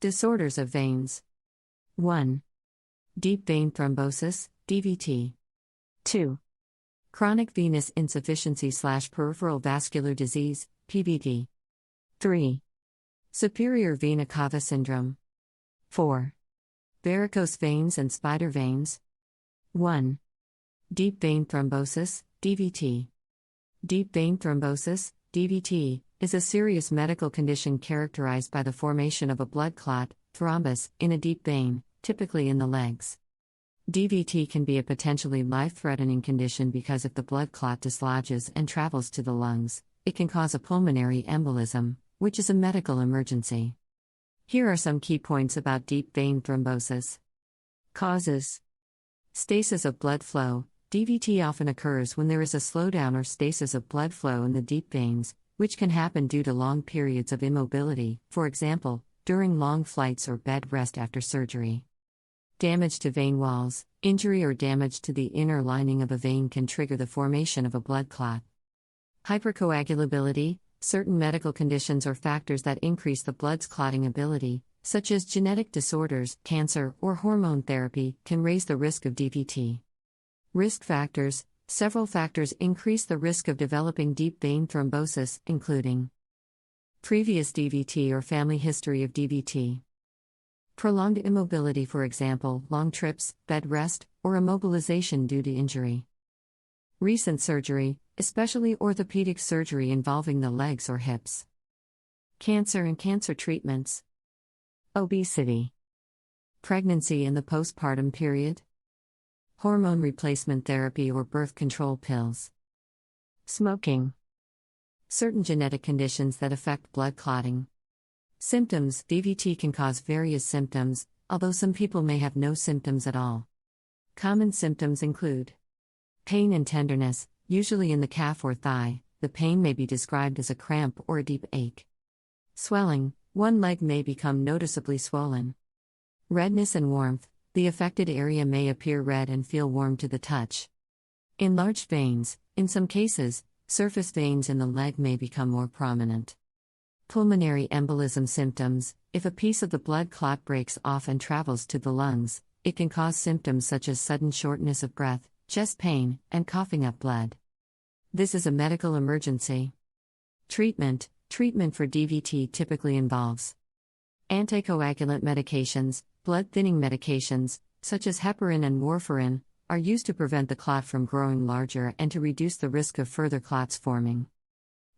Disorders of veins. 1. Deep vein thrombosis, DVT. 2. Chronic venous insufficiency/peripheral vascular disease, PVD. 3. Superior vena cava syndrome. 4. Varicose veins and spider veins. 1. Deep vein thrombosis, DVT. Deep vein thrombosis, DVT, is a serious medical condition characterized by the formation of a blood clot, thrombus, in a deep vein, typically in the legs. DVT can be a potentially life-threatening condition because if the blood clot dislodges and travels to the lungs, it can cause a pulmonary embolism, which is a medical emergency. Here are some key points about deep vein thrombosis. Causes. Stasis of blood flow. DVT often occurs when there is a slowdown or stasis of blood flow in the deep veins, which can happen due to long periods of immobility, for example, during long flights or bed rest after surgery. Damage to vein walls. Injury or damage to the inner lining of a vein can trigger the formation of a blood clot. Hypercoagulability. Certain medical conditions or factors that increase the blood's clotting ability, such as genetic disorders, cancer, or hormone therapy, can raise the risk of DVT. Risk factors. Several factors increase the risk of developing deep vein thrombosis, including previous DVT or family history of DVT. Prolonged immobility, for example, long trips, bed rest, or immobilization due to injury. Recent surgery, especially orthopedic surgery involving the legs or hips. Cancer and cancer treatments. Obesity. Pregnancy in the postpartum period. Hormone replacement therapy or birth control pills. Smoking. Certain genetic conditions that affect blood clotting. Symptoms. DVT can cause various symptoms, although some people may have no symptoms at all. Common symptoms include pain and tenderness, usually in the calf or thigh. The pain may be described as a cramp or a deep ache. Swelling. One leg may become noticeably swollen. Redness and warmth. The affected area may appear red and feel warm to the touch. Enlarged veins. In some cases, surface veins in the leg may become more prominent. Pulmonary embolism symptoms. If a piece of the blood clot breaks off and travels to the lungs, it can cause symptoms such as sudden shortness of breath, chest pain, and coughing up blood. This is a medical emergency. Treatment. Treatment for DVT typically involves anticoagulant medications. Blood-thinning medications, such as heparin and warfarin, are used to prevent the clot from growing larger and to reduce the risk of further clots forming.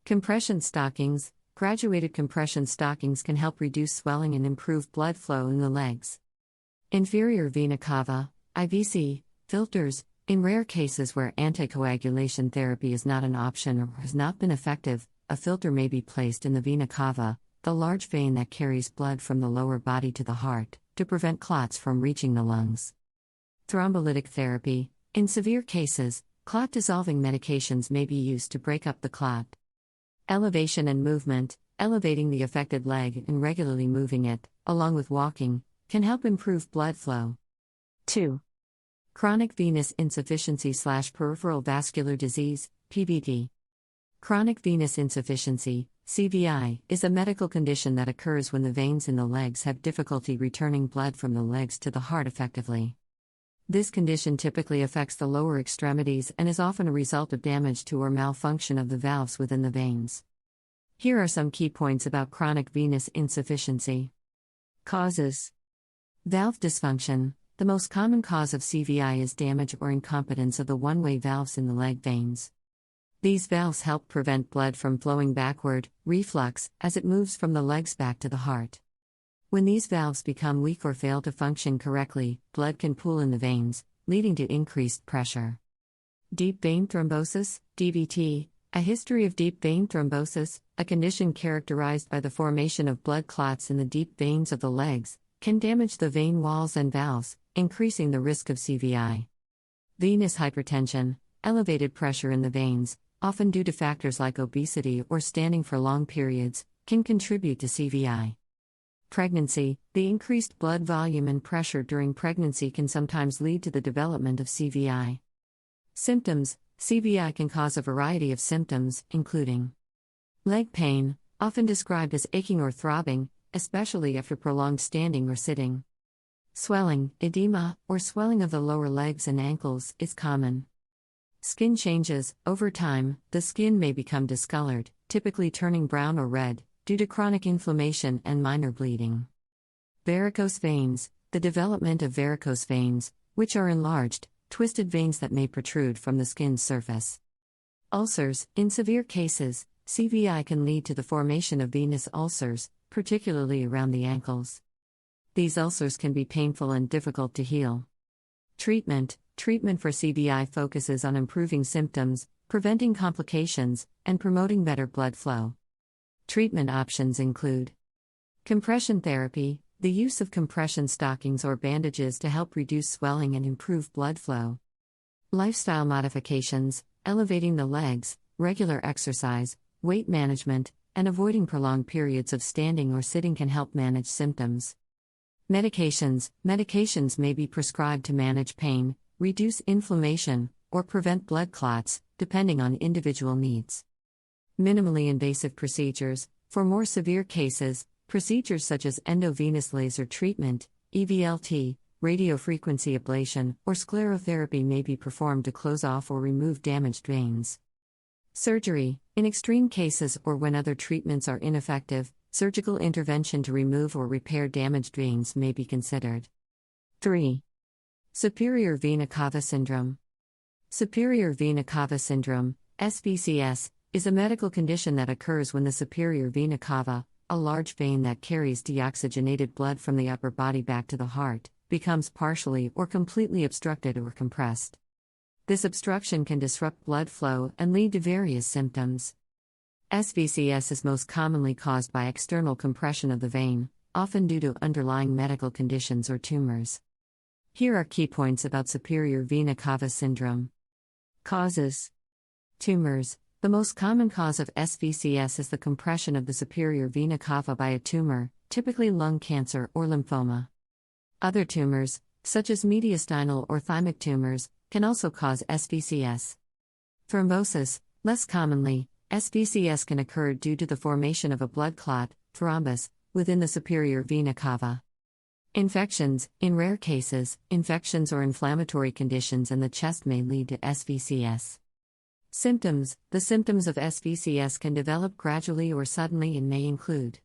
Compression stockings. Graduated compression stockings can help reduce swelling and improve blood flow in the legs. Inferior vena cava, IVC, filters. In rare cases where anticoagulation therapy is not an option or has not been effective, a filter may be placed in the vena cava, the large vein that carries blood from the lower body to the heart, to prevent clots from reaching the lungs. Thrombolytic therapy. In severe cases, clot-dissolving medications may be used to break up the clot. Elevation and movement. Elevating the affected leg and regularly moving it, along with walking, can help improve blood flow. 2. Chronic venous insufficiency/peripheral vascular disease, PVD. Chronic venous insufficiency, CVI, is a medical condition that occurs when the veins in the legs have difficulty returning blood from the legs to the heart effectively. This condition typically affects the lower extremities and is often a result of damage to or malfunction of the valves within the veins. Here are some key points about chronic venous insufficiency. Causes. Valve dysfunction. The most common cause of CVI is damage or incompetence of the one-way valves in the leg veins. These valves help prevent blood from flowing backward, reflux, as it moves from the legs back to the heart. When these valves become weak or fail to function correctly, blood can pool in the veins, leading to increased pressure. Deep vein thrombosis, DVT. A history of deep vein thrombosis, a condition characterized by the formation of blood clots in the deep veins of the legs, can damage the vein walls and valves, increasing the risk of CVI. Venous hypertension. Elevated pressure in the veins, often due to factors like obesity or standing for long periods, can contribute to CVI. Pregnancy. The increased blood volume and pressure during pregnancy can sometimes lead to the development of CVI. Symptoms. CVI can cause a variety of symptoms, including leg pain, often described as aching or throbbing, especially after prolonged standing or sitting. Swelling, edema, or swelling of the lower legs and ankles is common. Skin changes. Over time, the skin may become discolored, typically turning brown or red, due to chronic inflammation and minor bleeding. Varicose veins. The development of varicose veins, which are enlarged, twisted veins that may protrude from the skin's surface. Ulcers. In severe cases, CVI can lead to the formation of venous ulcers, particularly around the ankles. These ulcers can be painful and difficult to heal. Treatment. Treatment for CVI focuses on improving symptoms, preventing complications, and promoting better blood flow. Treatment options include compression therapy, the use of compression stockings or bandages to help reduce swelling and improve blood flow. Lifestyle modifications, elevating the legs, regular exercise, weight management, and avoiding prolonged periods of standing or sitting can help manage symptoms. Medications. Medications may be prescribed to manage pain, reduce inflammation, or prevent blood clots, depending on individual needs. Minimally invasive procedures. For more severe cases, procedures such as endovenous laser treatment, EVLT, radiofrequency ablation, or sclerotherapy may be performed to close off or remove damaged veins. Surgery. In extreme cases or when other treatments are ineffective, surgical intervention to remove or repair damaged veins may be considered. 3. Superior vena cava syndrome. Superior vena cava syndrome, SVCS, is a medical condition that occurs when the superior vena cava, a large vein that carries deoxygenated blood from the upper body back to the heart, becomes partially or completely obstructed or compressed. This obstruction can disrupt blood flow and lead to various symptoms. SVCS is most commonly caused by external compression of the vein, often due to underlying medical conditions or tumors. Here are key points about superior vena cava syndrome. Causes. Tumors. The most common cause of SVCS is the compression of the superior vena cava by a tumor, typically lung cancer or lymphoma. Other tumors, such as mediastinal or thymic tumors, can also cause SVCS. Thrombosis. Less commonly, SVCS can occur due to the formation of a blood clot, thrombus, within the superior vena cava. Infections. In rare cases, infections or inflammatory conditions in the chest may lead to SVCS. Symptoms. The symptoms of SVCS can develop gradually or suddenly and may include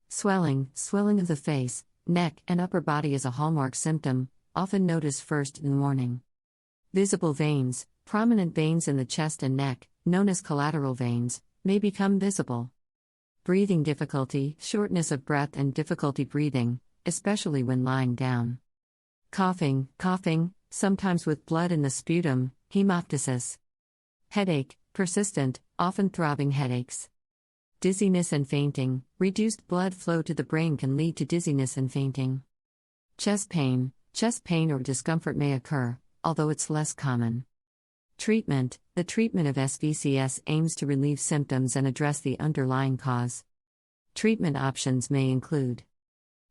swelling. Swelling of the face, neck, and upper body is a hallmark symptom, often noticed first in the morning. Visible veins. Prominent veins in the chest and neck, known as collateral veins, may become visible. Breathing difficulty, shortness of breath and difficulty breathing, especially when lying down. Coughing, sometimes with blood in the sputum, hemoptysis. Headache, persistent, often throbbing headaches. Dizziness and fainting, reduced blood flow to the brain can lead to dizziness and fainting. Chest pain or discomfort may occur, although it's less common. Treatment. The treatment of SVCS aims to relieve symptoms and address the underlying cause. Treatment options may include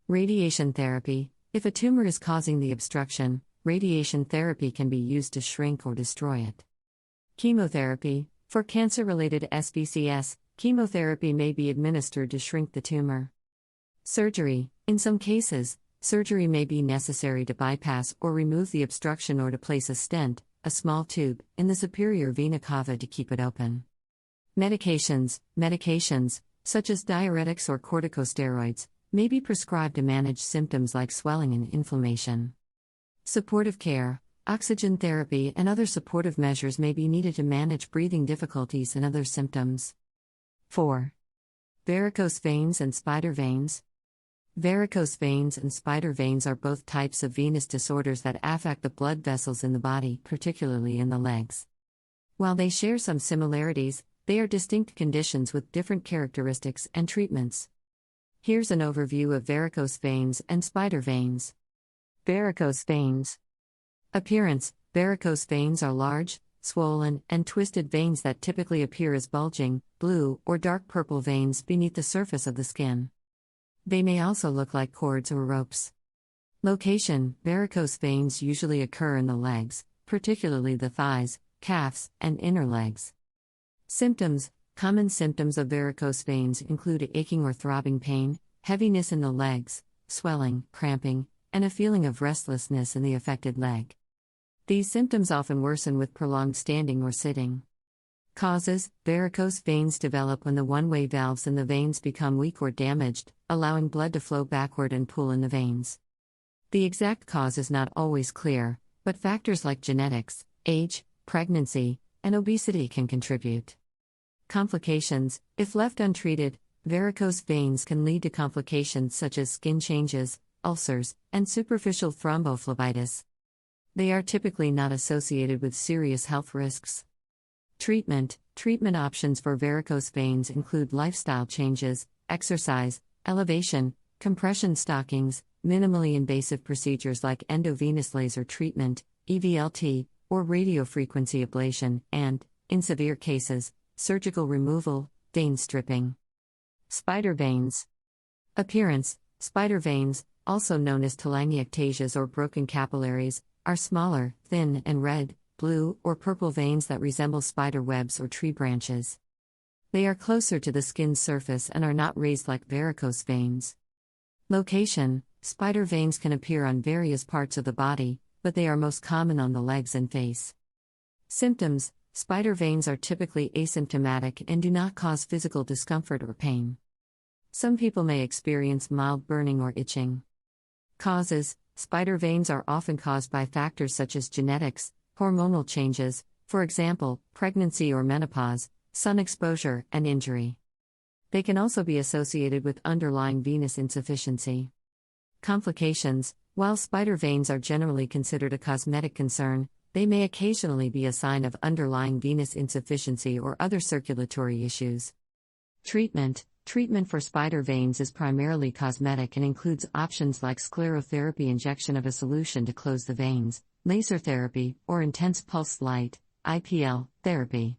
radiation therapy. If a tumor is causing the obstruction, radiation therapy can be used to shrink or destroy it. Chemotherapy. For cancer-related SVCS, chemotherapy may be administered to shrink the tumor. Surgery. In some cases, surgery may be necessary to bypass or remove the obstruction or to place a stent, a small tube, in the superior vena cava to keep it open. Medications, such as diuretics or corticosteroids, may be prescribed to manage symptoms like swelling and inflammation. Supportive care. Oxygen therapy and other supportive measures may be needed to manage breathing difficulties and other symptoms. 4. Varicose veins and spider veins. Varicose veins and spider veins are both types of venous disorders that affect the blood vessels in the body, particularly in the legs. While they share some similarities, they are distinct conditions with different characteristics and treatments. Here's an overview of varicose veins and spider veins. Varicose veins. Appearance. Varicose veins are large, swollen, and twisted veins that typically appear as bulging, blue, or dark purple veins beneath the surface of the skin. They may also look like cords or ropes. Location. Varicose veins usually occur in the legs, particularly the thighs, calves, and inner legs. Symptoms. Common symptoms of varicose veins include aching or throbbing pain, heaviness in the legs, swelling, cramping, and a feeling of restlessness in the affected leg. These symptoms often worsen with prolonged standing or sitting. Causes: varicose veins develop when the one-way valves in the veins become weak or damaged, allowing blood to flow backward and pool in the veins. The exact cause is not always clear, but factors like genetics, age, pregnancy, and obesity can contribute. Complications: if left untreated, varicose veins can lead to complications such as skin changes, ulcers, and superficial thrombophlebitis. They are typically not associated with serious health risks. Treatment options for varicose veins include lifestyle changes, exercise, elevation, compression stockings, minimally invasive procedures like endovenous laser treatment, EVLT, or radiofrequency ablation, and, in severe cases, surgical removal, vein stripping. Spider veins. Appearance: spider veins, also known as telangiectasias or broken capillaries, are smaller, thin, and red, blue, or purple veins that resemble spider webs or tree branches. They are closer to the skin's surface and are not raised like varicose veins. Location: spider veins can appear on various parts of the body, but they are most common on the legs and face. Symptoms: spider veins are typically asymptomatic and do not cause physical discomfort or pain. Some people may experience mild burning or itching. Causes: spider veins are often caused by factors such as genetics, hormonal changes, for example, pregnancy or menopause, sun exposure, and injury. They can also be associated with underlying venous insufficiency. Complications: while spider veins are generally considered a cosmetic concern, they may occasionally be a sign of underlying venous insufficiency or other circulatory issues. Treatment for spider veins is primarily cosmetic and includes options like sclerotherapy, injection of a solution to close the veins, laser therapy, or intense pulsed light (IPL) therapy.